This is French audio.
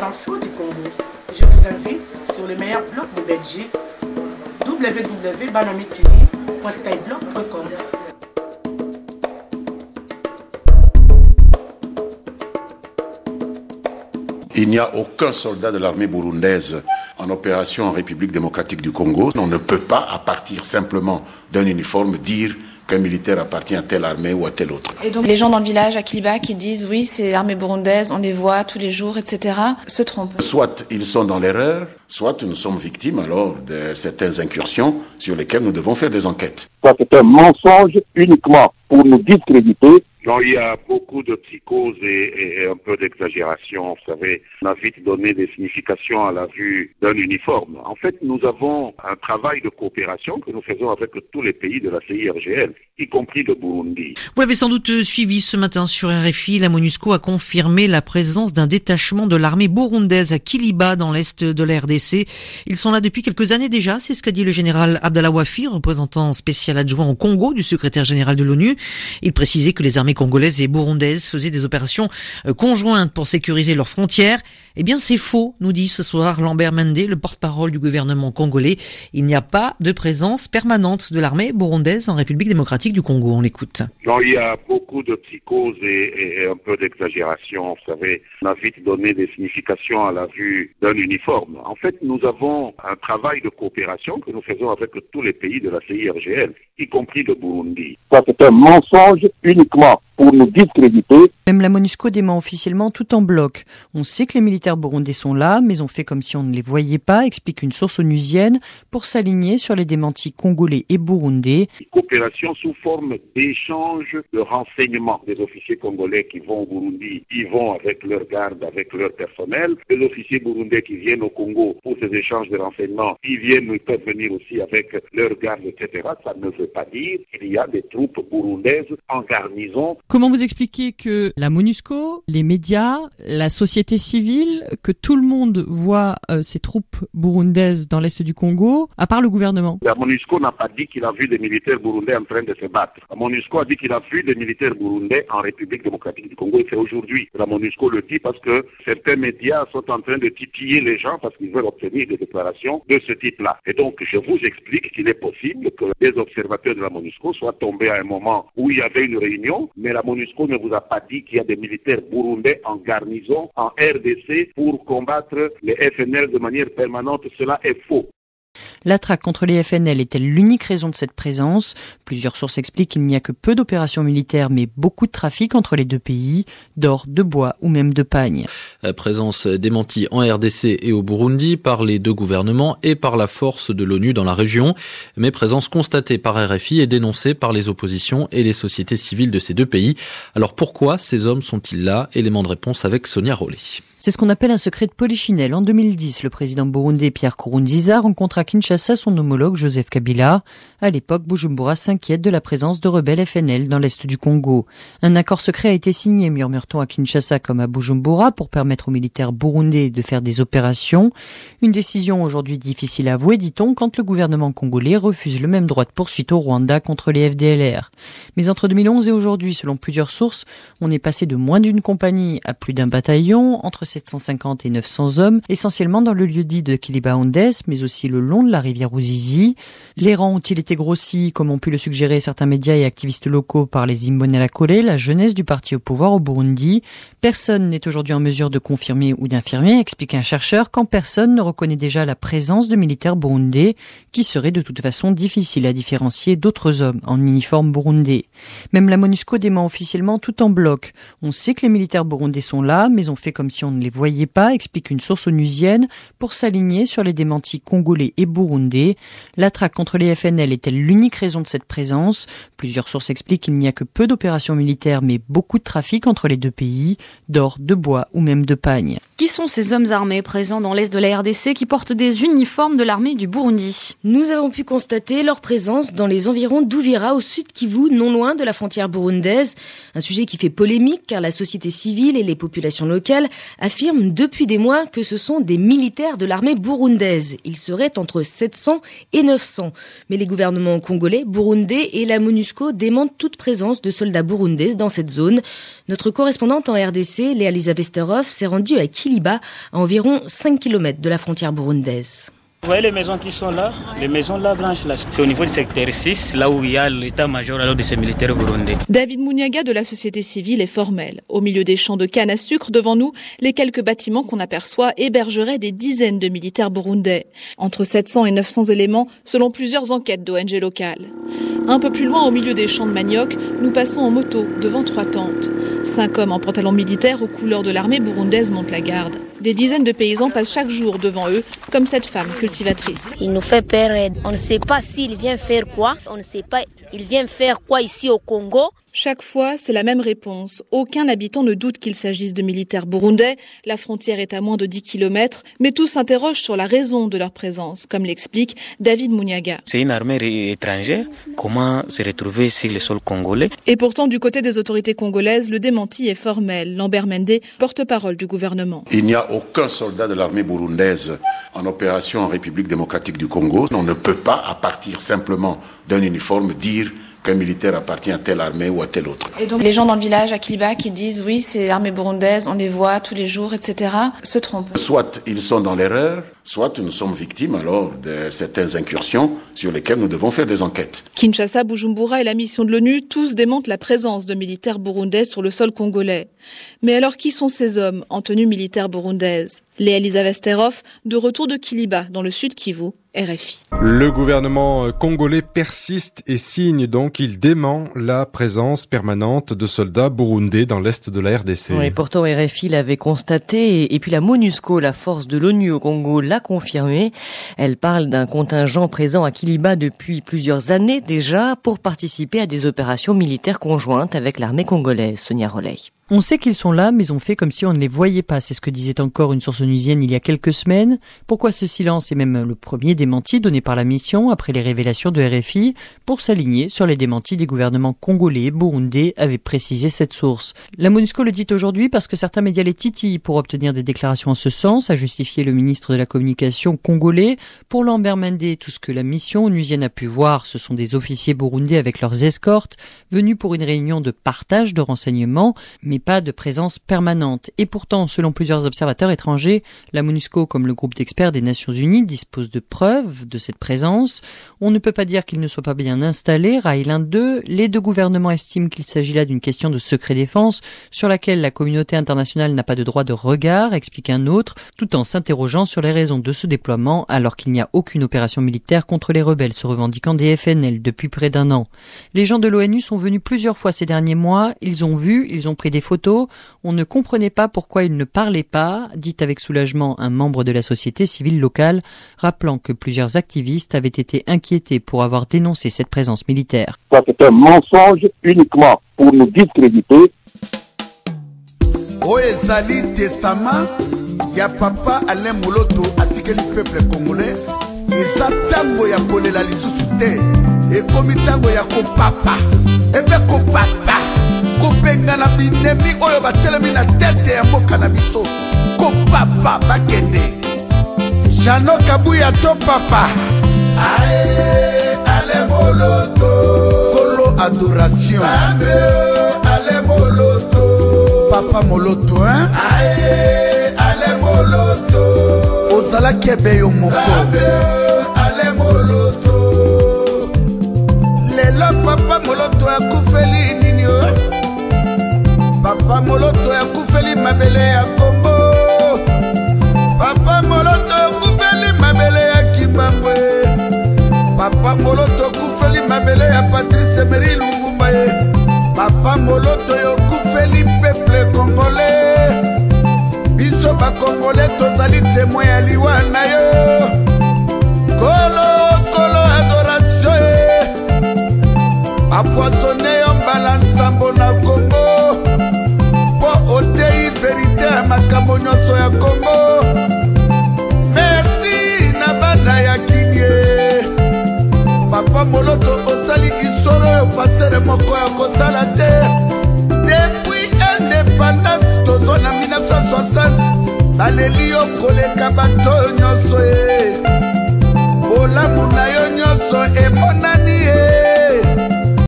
infos du Congo. Je vous invite sur le meilleur blog de Belgique, www.banamikili.skyblog.com. Il n'y a aucun soldat de l'armée burundaise en opération en République démocratique du Congo. On ne peut pas, à partir simplement d'un uniforme, dire qu'un militaire appartient à telle armée ou à telle autre. Et donc les gens dans le village à Kiliba qui disent oui, c'est l'armée burundaise, on les voit tous les jours, etc., se trompent. Soit ils sont dans l'erreur, soit nous sommes victimes alors de certaines incursions sur lesquelles nous devons faire des enquêtes. Ça, c'est un mensonge uniquement pour nous discréditer. Non, il y a beaucoup de psychose et un peu d'exagération. Vous savez, on a vite donné des significations à la vue d'un uniforme. En fait, nous avons un travail de coopération que nous faisons avec tous les pays de la CIRGL, y compris le Burundi. Vous l'avez sans doute suivi ce matin sur RFI, la MONUSCO a confirmé la présence d'un détachement de l'armée burundaise à Kiliba, dans l'est de la RDC. Ils sont là depuis quelques années déjà, c'est ce qu'a dit le général Abdallah Wafi, représentant spécial adjoint au Congo du secrétaire général de l'ONU. Il précisait que les armées congolaises et burundaises faisaient des opérations conjointes pour sécuriser leurs frontières. Eh bien, c'est faux, nous dit ce soir Lambert Mende, le porte-parole du gouvernement congolais. Il n'y a pas de présence permanente de l'armée burundaise en République démocratique du Congo. On l'écoute. Non, il y a beaucoup de psychose et un peu d'exagération. Vous savez, on a vite donné des significations à la vue d'un uniforme. En fait, nous avons un travail de coopération que nous faisons avec tous les pays de la CIRGL, y compris le Burundi. Ça, c'est un mensonge uniquement pour nous discréditer. Même la MONUSCO dément officiellement tout en bloc. On sait que les militaires burundais sont là, mais on fait comme si on ne les voyait pas, explique une source onusienne, pour s'aligner sur les démentis congolais et burundais. Coopération sous forme d'échange de renseignements. Des officiers congolais qui vont au Burundi, ils vont avec leur garde, avec leur personnel. Les officiers burundais qui viennent au Congo pour ces échanges de renseignements, ils peuvent venir aussi avec leur garde, etc. Ça ne veut pas dire qu'il y a des troupes burundaises en garnison. Comment vous expliquez que la MONUSCO, les médias, la société civile, que tout le monde voit ces troupes burundaises dans l'est du Congo, à part le gouvernement? La MONUSCO n'a pas dit qu'il a vu des militaires burundais en train de se battre. La MONUSCO a dit qu'il a vu des militaires burundais en République démocratique du Congo, et c'est aujourd'hui. La MONUSCO le dit parce que certains médias sont en train de titiller les gens parce qu'ils veulent obtenir des déclarations de ce type-là. Et donc, je vous explique qu'il est possible que les observateurs de la MONUSCO soient tombés à un moment où il y avait une réunion, mais la MONUSCO ne vous a pas dit qu'il y a des militaires burundais en garnison, en RDC, pour combattre les FNL de manière permanente. Cela est faux. La traque contre les FNL est-elle l'unique raison de cette présence? Plusieurs sources expliquent qu'il n'y a que peu d'opérations militaires, mais beaucoup de trafic entre les deux pays, d'or, de bois ou même de pagne. Présence démentie en RDC et au Burundi par les deux gouvernements et par la force de l'ONU dans la région, mais présence constatée par RFI et dénoncée par les oppositions et les sociétés civiles de ces deux pays. Alors pourquoi ces hommes sont-ils là? Élément de réponse avec Sonia Rollet. C'est ce qu'on appelle un secret de polichinelle. En 2010, le président burundais Pierre Nkurunziza rencontre à Kinshasa son homologue Joseph Kabila. À l'époque, Bujumbura s'inquiète de la présence de rebelles FNL dans l'est du Congo. Un accord secret a été signé, murmure-t-on, à Kinshasa comme à Bujumbura, pour permettre aux militaires burundais de faire des opérations. Une décision aujourd'hui difficile à avouer, dit-on, quand le gouvernement congolais refuse le même droit de poursuite au Rwanda contre les FDLR. Mais entre 2011 et aujourd'hui, selon plusieurs sources, on est passé de moins d'une compagnie à plus d'un bataillon, entre 750 et 900 hommes, essentiellement dans le lieu-dit de Kiliba-Ondes, mais aussi le long de la rivière Ruzizi. Les rangs ont-ils été grossis, comme ont pu le suggérer certains médias et activistes locaux, par les Imbonerakure, la jeunesse du parti au pouvoir au Burundi? Personne n'est aujourd'hui en mesure de confirmer ou d'infirmer, explique un chercheur, quand personne ne reconnaît déjà la présence de militaires burundais, qui serait de toute façon difficile à différencier d'autres hommes en uniforme burundais. Même la MONUSCO dément officiellement tout en bloc. On sait que les militaires burundais sont là, mais on fait comme si on ne les voyait pas, explique une source onusienne, pour s'aligner sur les démentis congolais et burundais. La traque contre les FNL est-elle l'unique raison de cette présence? Plusieurs sources expliquent qu'il n'y a que peu d'opérations militaires, mais beaucoup de trafic entre les deux pays, d'or, de bois ou même de pagne. Qui sont ces hommes armés présents dans l'est de la RDC qui portent des uniformes de l'armée du Burundi? Nous avons pu constater leur présence dans les environs d'Uvira, au sud Kivu, non loin de la frontière burundaise. Un sujet qui fait polémique car la société civile et les populations locales affirment depuis des mois que ce sont des militaires de l'armée burundaise. Ils seraient entre 700 et 900. Mais les gouvernements congolais, burundais et la MONUSCO démentent toute présence de soldats burundais dans cette zone. Notre correspondante en RDC, Léa Lisa Vesterhoff, s'est rendue à Kiliba Kiliba, à environ 5 km de la frontière burundaise. Vous voyez les maisons qui sont là, les maisons là blanches là, c'est au niveau du secteur 6, là où il y a l'état-major de ces militaires burundais. David Mouniaga de la société civile est formel. Au milieu des champs de canne à sucre devant nous, les quelques bâtiments qu'on aperçoit hébergeraient des dizaines de militaires burundais. Entre 700 et 900 éléments, selon plusieurs enquêtes d'ONG locales. Un peu plus loin, au milieu des champs de manioc, nous passons en moto devant 3 tentes. 5 hommes en pantalon militaire aux couleurs de l'armée burundaise montent la garde. Des dizaines de paysans passent chaque jour devant eux, comme cette femme cultivatrice. Il nous fait peur. On ne sait pas s'il vient faire quoi. On ne sait pas il vient faire quoi ici au Congo. Chaque fois, c'est la même réponse. Aucun habitant ne doute qu'il s'agisse de militaires burundais. La frontière est à moins de 10 km, mais tous s'interrogent sur la raison de leur présence, comme l'explique David Mouniaga. C'est une armée étrangère. Comment se retrouver sur le sol congolais? Et pourtant, du côté des autorités congolaises, le démenti est formel. Lambert Mende, porte-parole du gouvernement. Il n'y a aucun soldat de l'armée burundaise en opération en République démocratique du Congo. On ne peut pas, à partir simplement d'un uniforme, dire qu'un militaire appartient à telle armée ou à telle autre. Et donc les gens dans le village à Kiliba qui disent oui, c'est l'armée burundaise, on les voit tous les jours, etc., se trompent. Soit ils sont dans l'erreur, soit nous sommes victimes alors de certaines incursions sur lesquelles nous devons faire des enquêtes. Kinshasa, Bujumbura et la mission de l'ONU, tous démentent la présence de militaires burundais sur le sol congolais. Mais alors qui sont ces hommes en tenue militaire burundaise? Léa Elisabeth Sterhoff, de retour de Kiliba, dans le sud Kivu, RFI. Le gouvernement congolais persiste et signe donc, il dément la présence permanente de soldats burundais dans l'est de la RDC. Oui, pourtant RFI l'avait constaté et puis la MONUSCO, la force de l'ONU au Congo, l'a confirmé. Elle parle d'un contingent présent à Kiliba depuis plusieurs années déjà pour participer à des opérations militaires conjointes avec l'armée congolaise. Sonia Roley. On sait qu'ils sont là, mais on fait comme si on ne les voyait pas. C'est ce que disait encore une source onusienne il y a quelques semaines. Pourquoi ce silence est même le premier démenti donné par la mission après les révélations de RFI pour s'aligner sur les démentis des gouvernements congolais et burundais, avait précisé cette source. La MONUSCO le dit aujourd'hui parce que certains médias les titillent pour obtenir des déclarations en ce sens, a justifié le ministre de la Communication congolais. Pour Lambert Mende, tout ce que la mission onusienne a pu voir, ce sont des officiers burundais avec leurs escortes, venus pour une réunion de partage de renseignements, mais pas de présence permanente. Et pourtant, selon plusieurs observateurs étrangers, la MONUSCO, comme le groupe d'experts des Nations Unies, dispose de preuves de cette présence. On ne peut pas dire qu'ils ne soient pas bien installés. Raïlin 2, les deux gouvernements estiment qu'il s'agit là d'une question de secret défense sur laquelle la communauté internationale n'a pas de droit de regard, explique un autre, tout en s'interrogeant sur les raisons de ce déploiement alors qu'il n'y a aucune opération militaire contre les rebelles se revendiquant des FNL depuis près d'un an. Les gens de l'ONU sont venus plusieurs fois ces derniers mois. Ils ont vu, ils ont pris des photos. On ne comprenait pas pourquoi ils ne parlaient pas, dit avec soulagement un membre de la société civile locale, rappelant que plusieurs activistes avaient été inquiétés pour avoir dénoncé cette présence militaire. Ça, c'est un mensonge uniquement pour nous discréditer. Oezali testament, ya papa Alain Moloto atikeli peuple congolais. Eza tango ya kolela lisusu te, ekomi tango ya kopapa, ebe kopapa. Kopenga na binemi oyo batelemi na tete ya mboka na biso kopapa bakende Jano Kabuya to papa ae Ale Moloto Kolo adoration Ale Moloto Papa Moloto hein ae Ale Moloto Ozala kebe yo moko Ale Moloto Lelo Papa Moloto akufeli nini yo Papa Moloto ya kufeli mabele ya Kombo Papa Moloto ya kufeli mabele ya Kimbangwe Papa Moloto kufeli mabele ya Patrice Emery Lumumba Papa Moloto ya kufeli peuple congolais Biso ba congolais tozali témoin ya liwa na yo Kolo adoration Apoisonné yo balansambo na Congo Otei vérité à makambo nyonso ya Congo Merci na banda ya kinie Papa Moloto osali isoro yo pasere moko ya kosala te Depuis indépendance tozo na 1960 Baleli yo koleka bato nyonso Olamu na yo